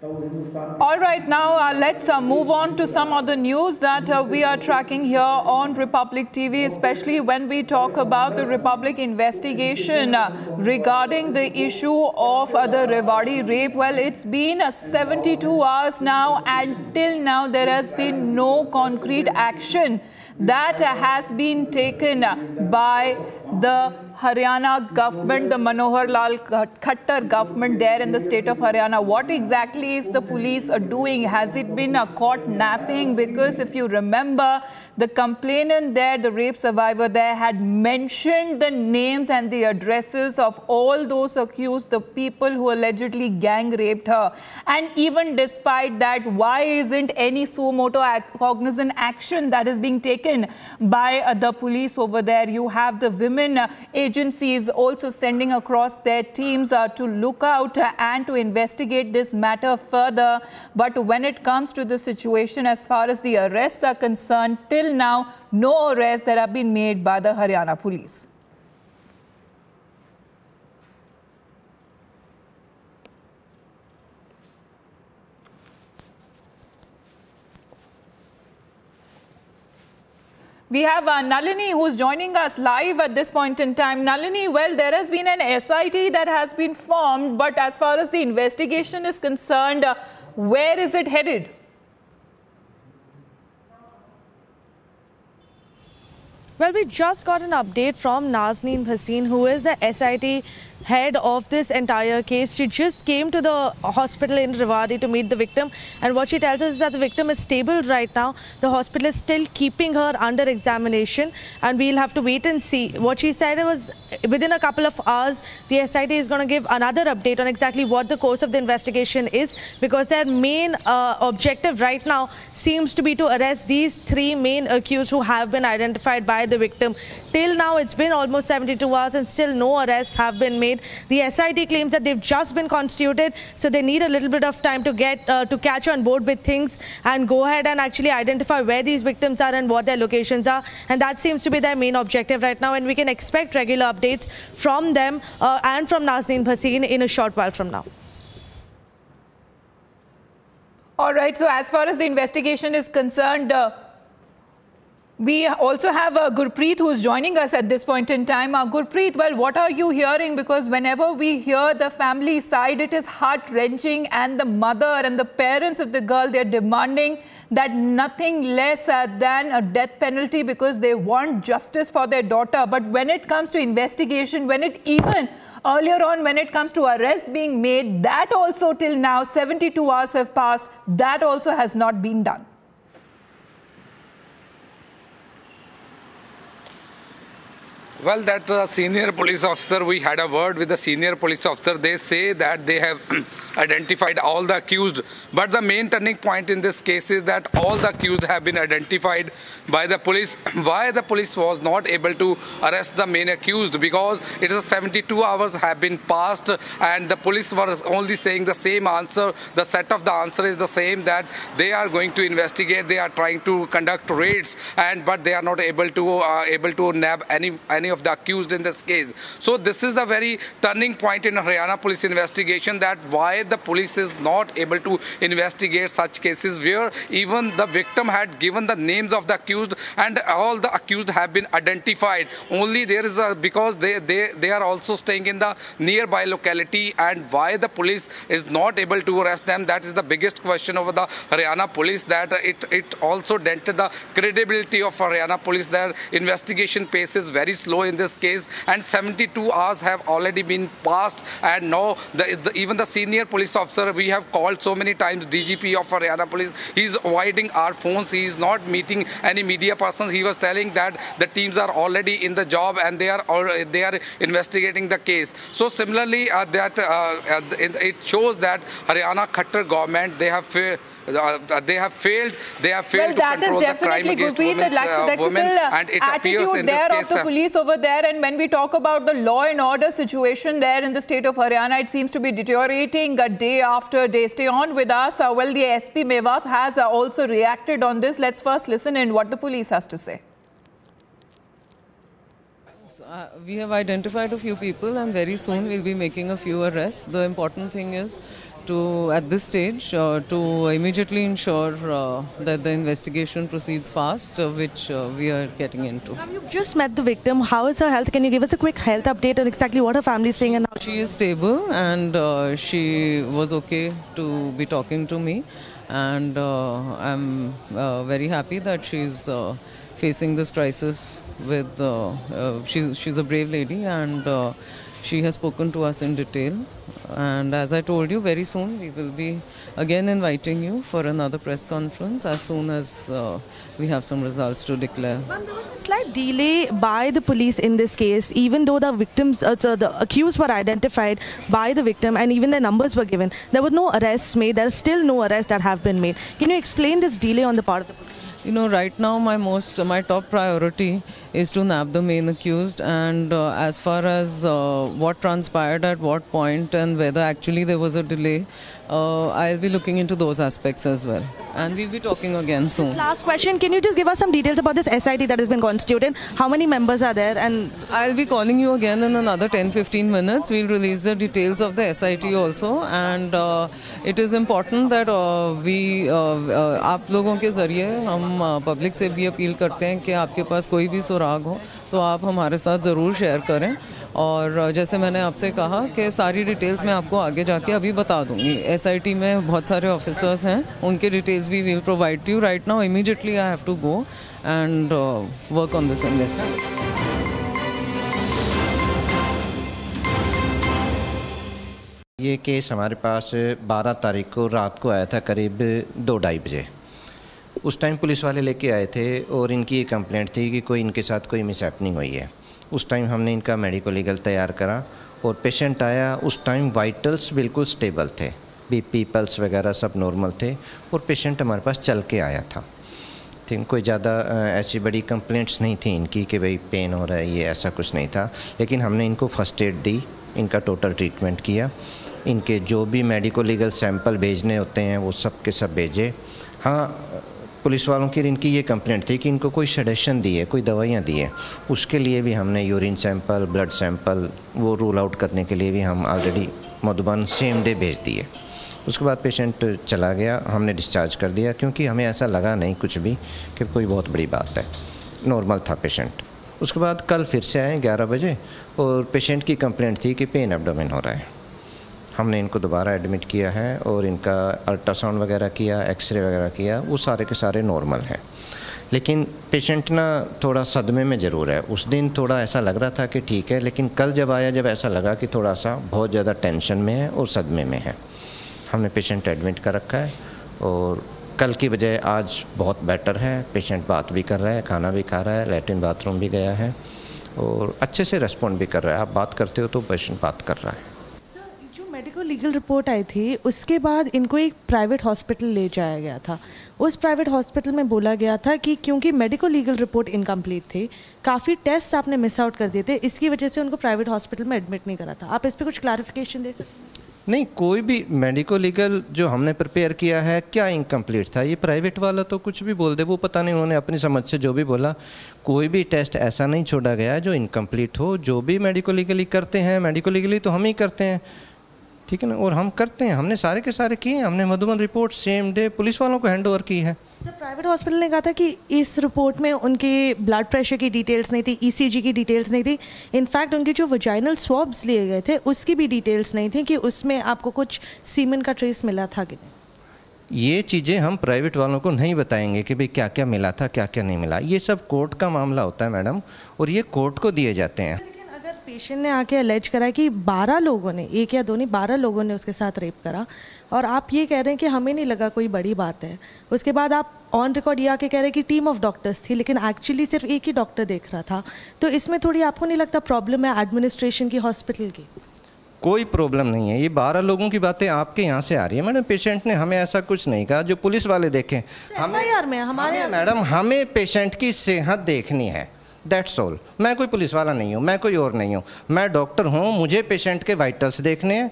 All right, now let's move on to some other news that we are tracking here on Republic TV, especially when we talk about the Republic investigation regarding the issue of the Rewari rape. Well, it's been 72 hours now, and till now there has been no concrete action that has been taken by the Haryana government, the Manohar Lal Khattar government there in the state of Haryana. What exactly is the police doing? Has it been caught napping? Because if you remember, the complainant there, the rape survivor there, had mentioned the names and the addresses of all those accused, the people who allegedly gang raped her. And even despite that, why isn't any suo motu cognizant action that is being taken by the police over there? You have the women agencies also sending across their teams to look out and to investigate this matter further. But when it comes to the situation as far as the arrests are concerned, till now, no arrests that have been made by the Haryana police. We have Nalini, who's joining us live at this point in time. Nalini, well, there has been an SIT that has been formed, but as far as the investigation is concerned, where is it headed? Well, we just got an update from Nazneen Bhasin, who is the SIT head of this entire case. She just came to the hospital in Rewari to meet the victim, and what she tells us is that the victim is stable right now. The hospital is still keeping her under examination, and we'll have to wait and see. What she said was within a couple of hours, the SIT is going to give another update on exactly what the course of the investigation is, because their main objective right now seems to be to arrest these three main accused who have been identified by the victim. Till now, it's been almost 72 hours and still no arrests have been made. The SIT claims that they've just been constituted, so they need a little bit of time to get to catch on board with things and go ahead and actually identify where these victims are and what their locations are. And that seems to be their main objective right now. And we can expect regular updates from them and from Nazneen Bhasin in a short while from now. All right. So as far as the investigation is concerned, we also have Gurpreet, who is joining us at this point in time. Gurpreet, well, what are you hearing? Because whenever we hear the family side, it is heart-wrenching, and the mother and the parents of the girl, they're demanding that nothing less than a death penalty, because they want justice for their daughter. But when it comes to investigation, even earlier on, when it comes to arrests being made, that also till now, 72 hours have passed, that also has not been done. Well, that senior police officer, we had a word with the senior police officer. They say that they have identified all the accused. But the main turning point in this case is that all the accused have been identified by the police. Why the police was not able to arrest the main accused? Because it is 72 hours have been passed, and the police were only saying the same answer. The set of the answer is the same, that they are going to investigate, they are trying to conduct raids, but they are not able to nab any of the accused in this case. So this is the very turning point in Haryana police investigation, that why the police is not able to investigate such cases where even the victim had given the names of the accused and all the accused have been identified. Only there is because they are also staying in the nearby locality, and why the police is not able to arrest them, that is the biggest question over the Haryana police, that it also dented the credibility of Haryana police. Their investigation pace is very slow in this case, and 72 hours have already been passed, and now even the senior police officer, we have called so many times, DGP of Haryana police, he is avoiding our phones, he is not meeting any media persons. He was telling that the teams are already in the job and they are investigating the case. So similarly, it shows that Haryana Khattar government, they have failed to control the crime against women, and it appears in this case of the police over there. And when we talk about the law and order situation there in the state of Haryana, it seems to be deteriorating day after day. Stay on with us. Well, the SP Mewat has also reacted on this. Let's first listen in what the police has to say. We have identified a few people, and very soon we'll be making a few arrests. The important thing is at this stage, to immediately ensure that the investigation proceeds fast, which we are getting into. You've just met the victim. How is her health? Can you give us a quick health update on exactly what her family is saying and how she is stable, and she was okay to be talking to me, and I'm very happy that she's facing this crisis with she's a brave lady, and she has spoken to us in detail. And as I told you, very soon we will be again inviting you for another press conference as soon as we have some results to declare. There was a slight delay by the police in this case, even though the victims, the accused were identified by the victim and even their numbers were given. There were no arrests made. There are still no arrests that have been made. Can you explain this delay on the part of the police? You know, right now my top priority is to nab the main accused, and as far as what transpired at what point and whether actually there was a delay, I'll be looking into those aspects as well, and we'll be talking again soon. Last question, can you just give us some details about this SIT that has been constituted? How many members are there? And I'll be calling you again in another 10-15 minutes. We'll release the details of the SIT also, and it is important that we आप लोगों के ज़रिए हम public से भी appeal करते हैं कि आपके पास कोई भी सुराग हो तो आप हमारे साथ ज़रूर शेयर करें। और जैसे मैंने आपसे कहा कि सारी डिटेल्स मैं आपको आगे जाके अभी बता दूंगी। SIT में बहुत सारे ऑफिसर्स हैं, उनके डिटेल्स भी will provide to you. Right now immediately I have to go and work on this investigation. ये केस हमारे पास 12 तारीख को रात को आया था, करीब 2-2:30 बजे। उस टाइम पुलिस वाले लेके आए थे और इनकी ये कंप्लेंट थी कि कोई इनके साथ कोई मिसहैपनिंग हुई है। उस टाइम हमने इनका मेडिको लीगल तैयार करा और पेशेंट आया। उस टाइम वाइटल्स बिल्कुल स्टेबल थे, BP पल्स वगैरह सब नॉर्मल थे और पेशेंट हमारे पास चल के आया था। ठीक, कोई ज़्यादा ऐसी बड़ी कंप्लेंट्स नहीं थी इनकी कि भाई पेन हो रहा है, ये ऐसा कुछ नहीं था। लेकिन हमने इनको फर्स्ट एड दी, इनका टोटल ट्रीटमेंट किया, इनके जो भी मेडिको लीगल सैंपल भेजने होते हैं वो सब के सब भेजे। हाँ, पुलिस वालों की इनकी ये कंप्लेंट थी कि इनको कोई सजेशन दी है, कोई दवाइयाँ दी है, उसके लिए भी हमने यूरिन सैंपल, ब्लड सैंपल वो रूल आउट करने के लिए भी हम ऑलरेडी मधुबन सेम डे भेज दिए। उसके बाद पेशेंट चला गया, हमने डिस्चार्ज कर दिया क्योंकि हमें ऐसा लगा नहीं कुछ भी कि कोई बहुत बड़ी बात है, नॉर्मल था पेशेंट। उसके बाद कल फिर से आए 11 बजे और पेशेंट की कंप्लेंट थी कि पेन एब्डोमेन हो रहा है। हमने इनको दोबारा एडमिट किया है और इनका अल्ट्रासाउंड वगैरह किया, एक्सरे वगैरह किया, वो सारे के सारे नॉर्मल हैं। लेकिन पेशेंट ना थोड़ा सदमे में ज़रूर है। उस दिन थोड़ा ऐसा लग रहा था कि ठीक है, लेकिन कल जब आया जब ऐसा लगा कि थोड़ा सा बहुत ज़्यादा टेंशन में है और सदमे में है। हमने पेशेंट एडमिट कर रखा है और कल की बजाय आज बहुत बेटर है। पेशेंट बात भी कर रहा है, खाना भी खा रहा है, लैट्रिन बाथरूम भी गया है और अच्छे से रेस्पॉन्ड भी कर रहा है। आप बात करते हो तो पेशेंट बात कर रहा है। मेडिकल लीगल रिपोर्ट आई थी, उसके बाद इनको एक प्राइवेट हॉस्पिटल ले जाया गया था। उस प्राइवेट हॉस्पिटल में बोला गया था कि क्योंकि मेडिकल लीगल रिपोर्ट इनकम्प्लीट थी, काफ़ी टेस्ट आपने मिस आउट कर दिए थे, इसकी वजह से उनको प्राइवेट हॉस्पिटल में एडमिट नहीं करा था। आप इस पर कुछ क्लैरिफिकेशन दे सकते हैं? नहीं, कोई भी मेडिको लीगल जो हमने प्रिपेयर किया है क्या इनकम्प्लीट था? ये प्राइवेट वाला तो कुछ भी बोल दे, वो पता नहीं उन्होंने अपनी समझ से जो भी बोला। कोई भी टेस्ट ऐसा नहीं छोड़ा गया जो इनकम्प्लीट हो। जो भी मेडिको लीगली करते हैं, मेडिको लीगली तो हम ही करते हैं, ठीक है ना, और हम करते हैं, हमने सारे के सारे किए हैं। हमने Madhuban report same day police वालों को हैंड ओवर की है। सर, प्राइवेट हॉस्पिटल ने कहा था कि इस रिपोर्ट में उनके ब्लड प्रेशर की डिटेल्स नहीं थी, ECG की डिटेल्स नहीं थी। इनफैक्ट उनके जो वजाइनल स्वैब्स लिए गए थे उसकी भी डिटेल्स नहीं थी कि उसमें आपको कुछ सीमेन का ट्रेस मिला था कि नहीं। ये चीज़ें हम प्राइवेट वालों को नहीं बताएंगे कि भाई क्या क्या मिला था, क्या क्या नहीं मिला। ये सब कोर्ट का मामला होता है मैडम, और ये कोर्ट को दिए जाते हैं। पेशेंट ने आके अलेज करा कि 12 लोगों ने, एक या दो नहीं 12 लोगों ने उसके साथ रेप करा, और आप ये कह रहे हैं कि हमें नहीं लगा कोई बड़ी बात है। उसके बाद आप ऑन रिकॉर्ड ये आके कह रहे हैं कि टीम ऑफ डॉक्टर्स थी, लेकिन एक्चुअली सिर्फ एक ही डॉक्टर देख रहा था। तो इसमें थोड़ी आपको नहीं लगता प्रॉब्लम है एडमिनिस्ट्रेशन की, हॉस्पिटल की? कोई प्रॉब्लम नहीं है। ये 12 लोगों की बातें आपके यहाँ से आ रही है मैडम। पेशेंट ने हमें ऐसा कुछ नहीं कहा जो पुलिस वाले देखें। हमें मैडम, हमें पेशेंट की सेहत देखनी है, दैट्स ऑल। मैं कोई पुलिस वाला नहीं हूँ, मैं कोई और नहीं हूँ, मैं डॉक्टर हूँ। मुझे पेशेंट के वाइटल्स देखने हैं।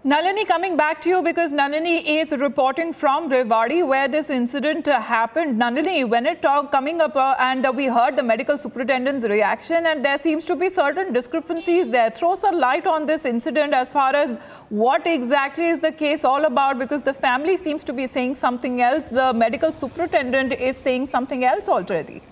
Nalini, coming back to you, because Nalini is reporting from Rewari where this incident happened. Nalini, when it coming up and we heard the medical superintendent's reaction, and there seems to be certain discrepancies there. Throw some light on this incident as far as what exactly is the case all about, because the family seems to be saying something else. The medical superintendent is saying something else already.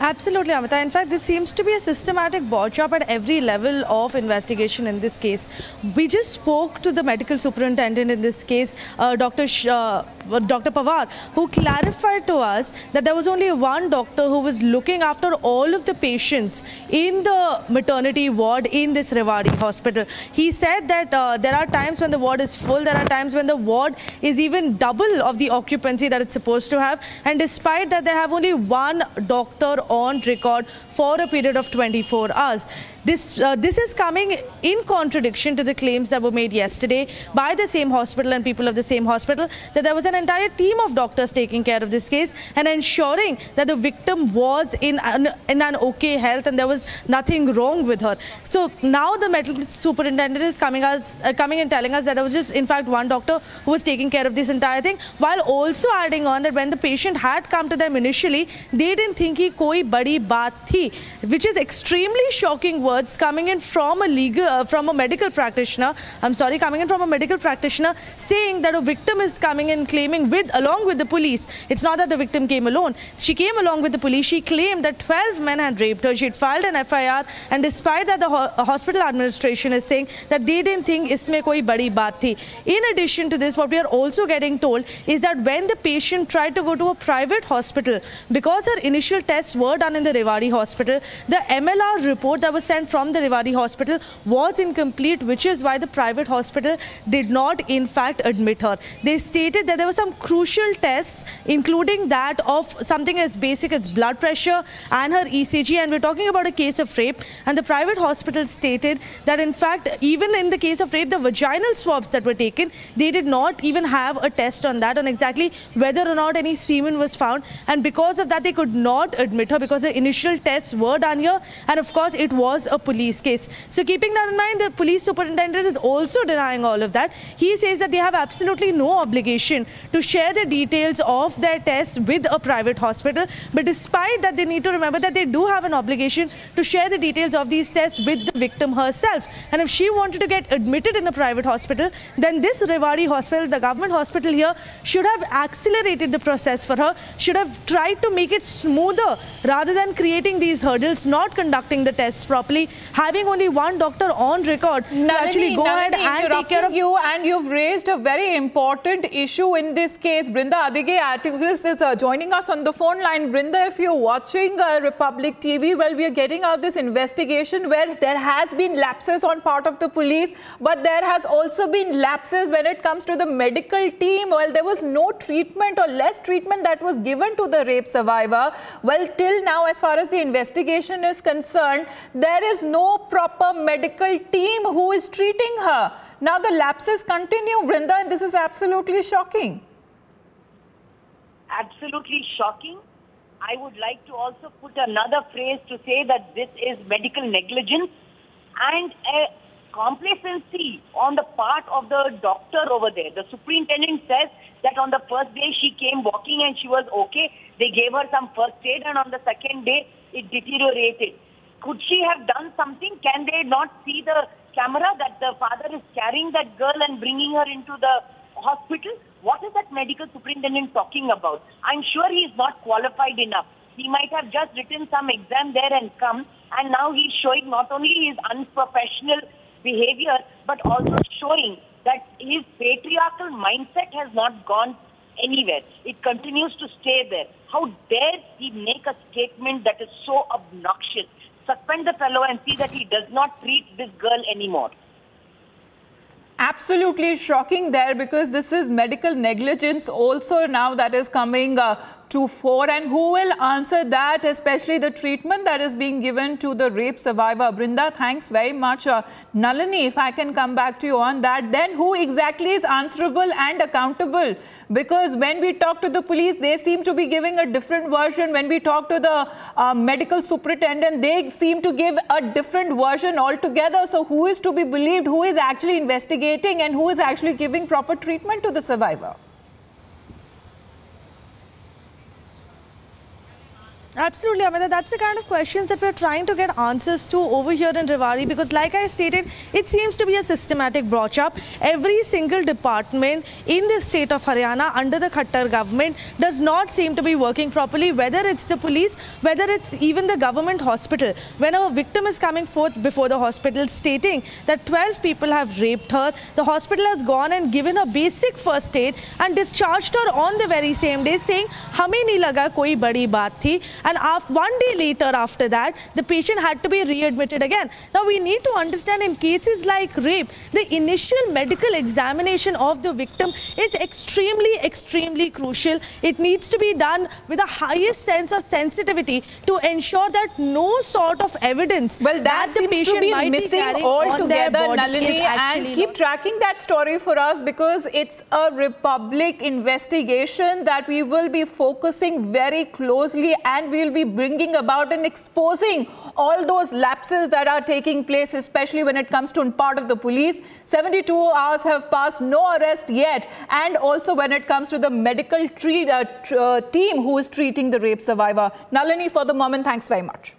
Absolutely, Amita. In fact, this seems to be a systematic botch up at every level of investigation in this case. We just spoke to the medical superintendent in this case, Dr. Pawar, who clarified to us that there was only one doctor who was looking after all of the patients in the maternity ward in this Rewari hospital. He said that there are times when the ward is full, there are times when the ward is even double of the occupancy that it's supposed to have, and despite that, they have only one doctor on record for a period of 24 hours. This is coming in contradiction to the claims that were made yesterday by the same hospital and people of the same hospital that there was an entire team of doctors taking care of this case and ensuring that the victim was in an okay health and there was nothing wrong with her. So now the medical superintendent is coming and telling us that there was just in fact one doctor who was taking care of this entire thing, while also adding on that when the patient had come to them initially, they didn't think he koi badi baat thi, which is extremely shocking words coming in from a medical practitioner. Coming in from a medical practitioner saying that a victim is coming in claiming along with the police. It's not that the victim came alone. She came along with the police. She claimed that 12 men had raped her. She had filed an FIR, and despite that, the hospital administration is saying that they didn't think isme koi badi baat thi. In addition to this, what we are also getting told is that when the patient tried to go to a private hospital, because her initial tests were done in the Rewari hospital, the MLR report that was sent from the Rewari hospital was incomplete, which is why the private hospital did not in fact admit her. They stated that there were some crucial tests, including that of something as basic as blood pressure and her ECG, and we're talking about a case of rape, and the private hospital stated that in fact even in the case of rape, the vaginal swabs that were taken, they did not even have a test on that, on exactly whether or not any semen was found, and because of that they could not admit her because the initial tests were done here, and of course it was a police case. So keeping that in mind, the police superintendent is also denying all of that. He says that they have absolutely no obligation to share the details of their tests with a private hospital, but despite that they need to remember that they do have an obligation to share the details of these tests with the victim herself, and if she wanted to get admitted in a private hospital, then this Rewari hospital, the government hospital here, should have accelerated the process for her, should have tried to make it smoother rather than creating these hurdles, not conducting the tests properly, having only one doctor on record to actually go ahead and take care of you. And you've raised a very important issue in this case. Brinda Adige, activist, is joining us on the phone line. Brinda, if you're watching Republic TV, well, we are getting out this investigation where there has been lapses on part of the police, but there has also been lapses when it comes to the medical team. Well, there was no treatment or less treatment that was given to the rape survivor. Well, till now, as far as the investigation is concerned, there is no proper medical team who is treating her. Now the lapses continue, Brinda, and this is absolutely shocking. Absolutely shocking. I would like to also put another phrase to say that this is medical negligence and a complacency on the part of the doctor over there. The superintendent says that on the first day she came walking and she was okay. They gave her some first aid, and on the second day it deteriorated. Could she have done something? Can they not see the camera that the father is carrying that girl and bringing her into the hospital? What is that medical superintendent talking about? I'm sure he is not qualified enough. He might have just written some exam there and come, and now he's showing not only his unprofessional behavior, but also showing that his patriarchal mindset has not gone anywhere. It continues to stay there. How dare he make a statement that is so obnoxious? Suspend the fellow and see that he does not treat this girl anymore. Absolutely shocking there, because this is medical negligence also now that is coming to 4, and who will answer that, especially the treatment that is being given to the rape survivor? Brinda, thanks very much. Nalini, if I can come back to you on that, then who exactly is answerable and accountable? Because when we talk to the police, they seem to be giving a different version. When we talk to the medical superintendent, they seem to give a different version altogether. So who is to be believed? Who is actually investigating and who is actually giving proper treatment to the survivor? Absolutely, Amita. That's the kind of questions that we're trying to get answers to over here in Rewari, because like I stated, it seems to be a systematic broach-up. Every single department in the state of Haryana under the Khattar government does not seem to be working properly, whether it's the police, whether it's even the government hospital. When a victim is coming forth before the hospital stating that 12 people have raped her, the hospital has gone and given her basic first aid and discharged her on the very same day, saying, "Hame nahi laga koi badi baat thi." And 1 day later after that, the patient had to be readmitted again. Now, we need to understand, in cases like rape, the initial medical examination of the victim is extremely crucial. It needs to be done with the highest sense of sensitivity to ensure that no sort of evidence that the patient to be might missing be altogether, Nalini, and keep tracking that story for us, because it's a Republic investigation that we will be focusing very closely, and we'll be bringing about and exposing all those lapses that are taking place, especially when it comes to part of the police. 72 hours have passed, no arrest yet, and also when it comes to the medical team who is treating the rape survivor. Nalini, for the moment, thanks very much.